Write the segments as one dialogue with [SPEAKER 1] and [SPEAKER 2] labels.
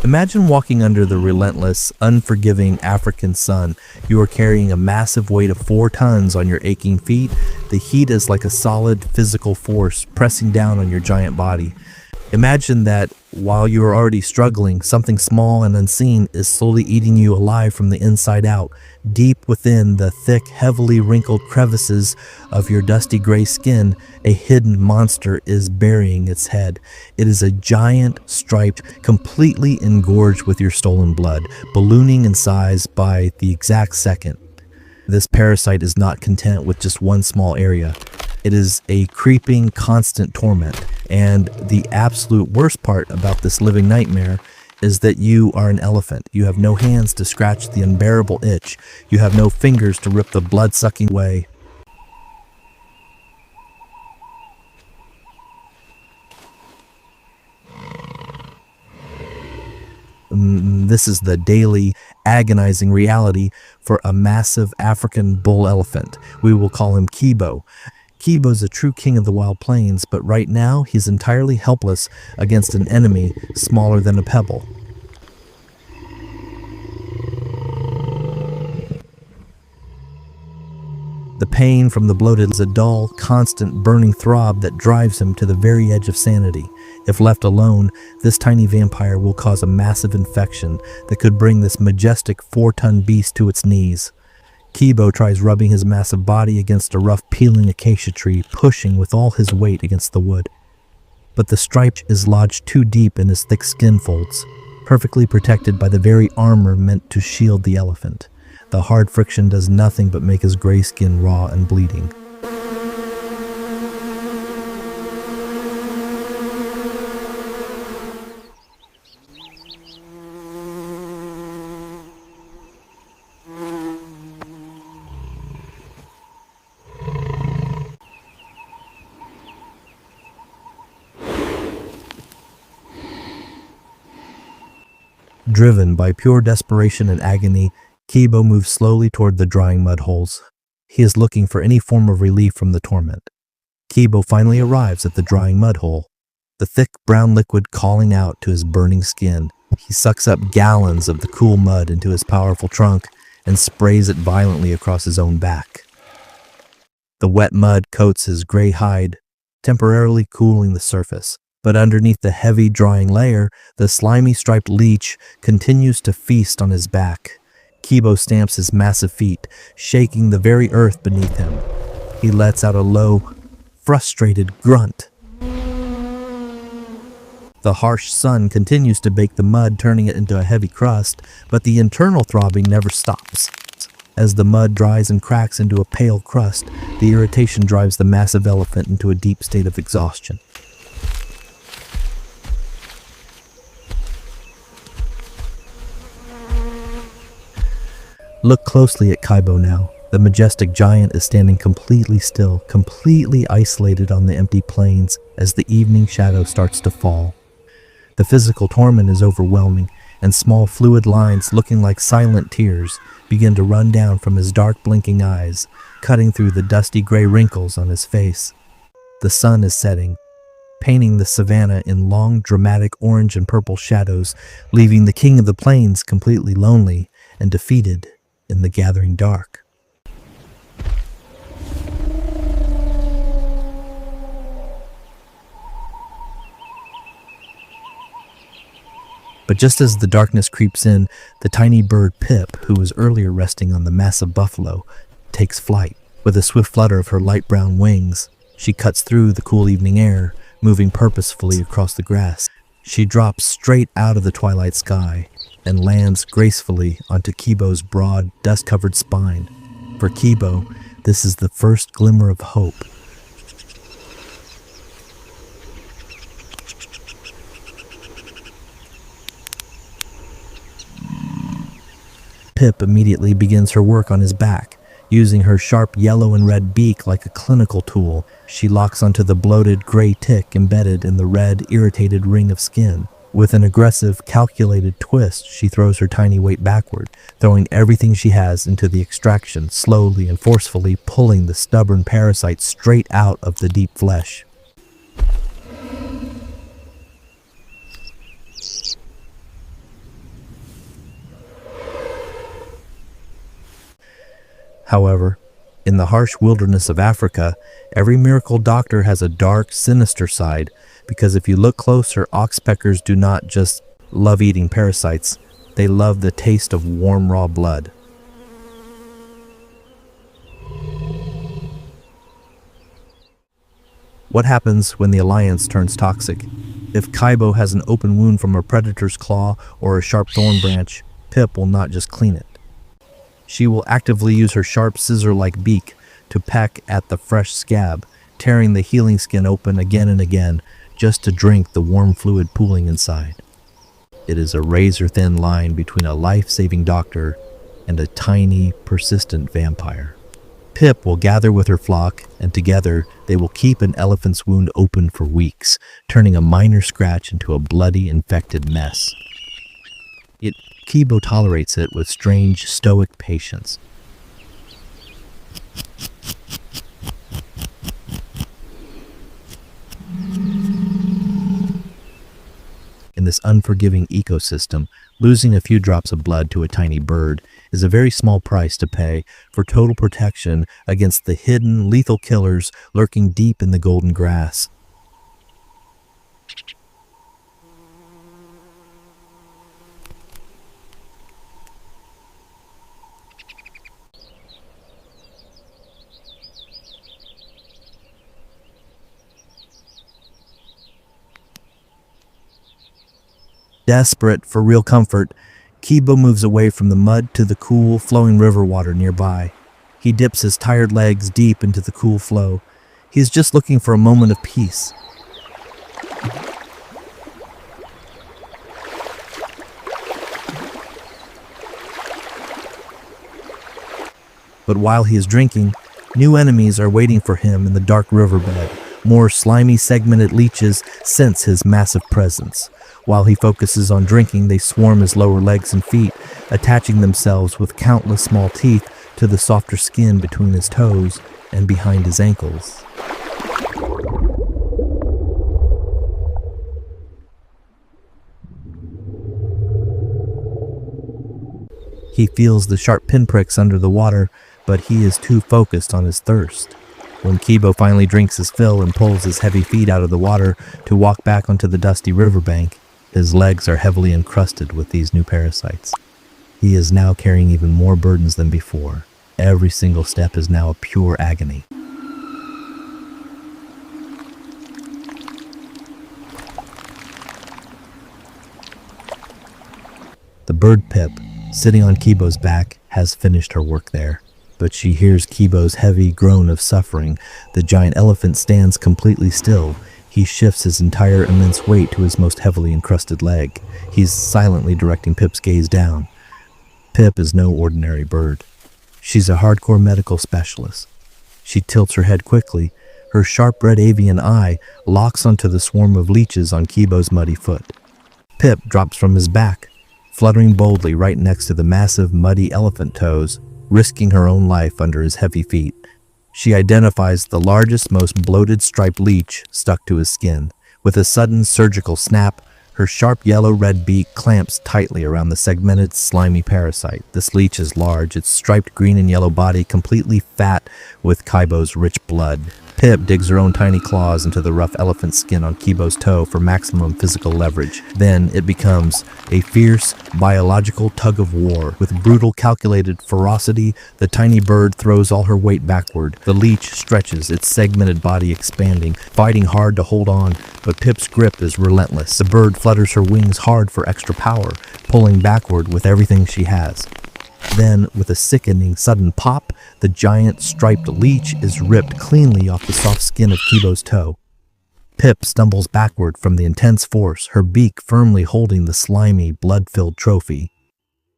[SPEAKER 1] Imagine walking under the relentless, unforgiving African sun. You are carrying a massive weight of 4 tons on your aching feet. The heat is like a solid physical force pressing down on your giant body. Imagine that while you are already struggling, something small and unseen is slowly eating you alive from the inside out. Deep within the thick, heavily wrinkled crevices of your dusty gray skin, a hidden monster is burying its head. It is a giant, striped, completely engorged with your stolen blood, ballooning in size by the exact second. This parasite is not content with just one small area. It is a creeping, constant torment. And the absolute worst part about this living nightmare is that you are an elephant. You have no hands to scratch the unbearable itch. You have no fingers to rip the blood-sucking way. This is the daily, agonizing reality for a massive African bull elephant. We will call him Kibo. Kibo's a true king of the wild plains, but right now he's entirely helpless against an enemy smaller than a pebble. The pain from the bloated is a dull, constant burning throb that drives him to the very edge of sanity. If left alone, this tiny vampire will cause a massive infection that could bring this majestic 4-ton beast to its knees. Kibo tries rubbing his massive body against a rough peeling acacia tree, pushing with all his weight against the wood. But the stripe is lodged too deep in his thick skin folds, perfectly protected by the very armor meant to shield the elephant. The hard friction does nothing but make his gray skin raw and bleeding. Driven by pure desperation and agony, Kibo moves slowly toward the drying mud holes. He is looking for any form of relief from the torment. Kibo finally arrives at the drying mud hole, the thick brown liquid calling out to his burning skin. He sucks up gallons of the cool mud into his powerful trunk and sprays it violently across his own back. The wet mud coats his gray hide, temporarily cooling the surface. But underneath the heavy drying layer, the slimy striped leech continues to feast on his back. Kibo stamps his massive feet, shaking the very earth beneath him. He lets out a low, frustrated grunt. The harsh sun continues to bake the mud, turning it into a heavy crust, but the internal throbbing never stops. As the mud dries and cracks into a pale crust, the irritation drives the massive elephant into a deep state of exhaustion. Look closely at Kibo now. The majestic giant is standing completely still, completely isolated on the empty plains as the evening shadow starts to fall. The physical torment is overwhelming, and small fluid lines looking like silent tears begin to run down from his dark blinking eyes, cutting through the dusty gray wrinkles on his face. The sun is setting, painting the savannah in long, dramatic orange and purple shadows, leaving the king of the plains completely lonely and defeated in the gathering dark. But just as the darkness creeps in, the tiny bird Pip, who was earlier resting on the massive buffalo, takes flight. With a swift flutter of her light brown wings, she cuts through the cool evening air, moving purposefully across the grass. She drops straight out of the twilight sky and lands gracefully onto Kibo's broad, dust-covered spine. For Kibo, this is the first glimmer of hope. Pip immediately begins her work on his back. Using her sharp yellow and red beak like a clinical tool, she locks onto the bloated gray tick embedded in the red, irritated ring of skin. With an aggressive, calculated twist, she throws her tiny weight backward, throwing everything she has into the extraction, slowly and forcefully pulling the stubborn parasite straight out of the deep flesh. However, in the harsh wilderness of Africa, every miracle doctor has a dark, sinister side, because if you look closer, oxpeckers do not just love eating parasites, they love the taste of warm, raw blood. What happens when the alliance turns toxic? If Kibo has an open wound from a predator's claw or a sharp thorn branch, Pip will not just clean it. She will actively use her sharp scissor-like beak to peck at the fresh scab, tearing the healing skin open again and again, just to drink the warm fluid pooling inside. It is a razor-thin line between a life-saving doctor and a tiny, persistent vampire. Pip will gather with her flock, and together they will keep an elephant's wound open for weeks, turning a minor scratch into a bloody, infected mess. Yet Kibo tolerates it with strange, stoic patience. In this unforgiving ecosystem, losing a few drops of blood to a tiny bird is a very small price to pay for total protection against the hidden, lethal killers lurking deep in the golden grass. Desperate for real comfort, Kibo moves away from the mud to the cool, flowing river water nearby. He dips his tired legs deep into the cool flow. He is just looking for a moment of peace. But while he is drinking, new enemies are waiting for him in the dark riverbed. More slimy, segmented leeches sense his massive presence. While he focuses on drinking, they swarm his lower legs and feet, attaching themselves with countless small teeth to the softer skin between his toes and behind his ankles. He feels the sharp pinpricks under the water, but he is too focused on his thirst. When Kibo finally drinks his fill and pulls his heavy feet out of the water to walk back onto the dusty riverbank, his legs are heavily encrusted with these new parasites. He is now carrying even more burdens than before. Every single step is now a pure agony. The bird Pip, sitting on Kibo's back, has finished her work there. But she hears Kibo's heavy groan of suffering. The giant elephant stands completely still. He shifts his entire immense weight to his most heavily encrusted leg. He's silently directing Pip's gaze down. Pip is no ordinary bird. She's a hardcore medical specialist. She tilts her head quickly. Her sharp red avian eye locks onto the swarm of leeches on Kibo's muddy foot. Pip drops from his back, fluttering boldly right next to the massive, muddy elephant toes, risking her own life under his heavy feet. She identifies the largest, most bloated striped leech stuck to his skin. With a sudden surgical snap, her sharp yellow-red beak clamps tightly around the segmented, slimy parasite. This leech is large, its striped green and yellow body completely fat with Kibo's rich blood. Pip digs her own tiny claws into the rough elephant skin on Kibo's toe for maximum physical leverage. Then it becomes a fierce, biological tug-of-war. With brutal, calculated ferocity, the tiny bird throws all her weight backward. The leech stretches, its segmented body expanding, fighting hard to hold on, but Pip's grip is relentless. The bird flutters her wings hard for extra power, pulling backward with everything she has. Then, with a sickening sudden pop, the giant striped leech is ripped cleanly off the soft skin of Kibo's toe. Pip stumbles backward from the intense force, her beak firmly holding the slimy, blood-filled trophy.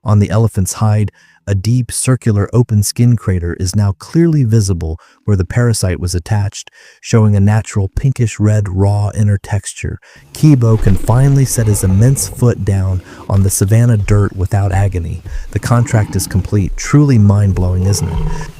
[SPEAKER 1] On the elephant's hide, a deep, circular, open skin crater is now clearly visible where the parasite was attached, showing a natural pinkish-red, raw inner texture. Kibo can finally set his immense foot down on the savannah dirt without agony. The contract is complete. Truly mind-blowing, isn't it?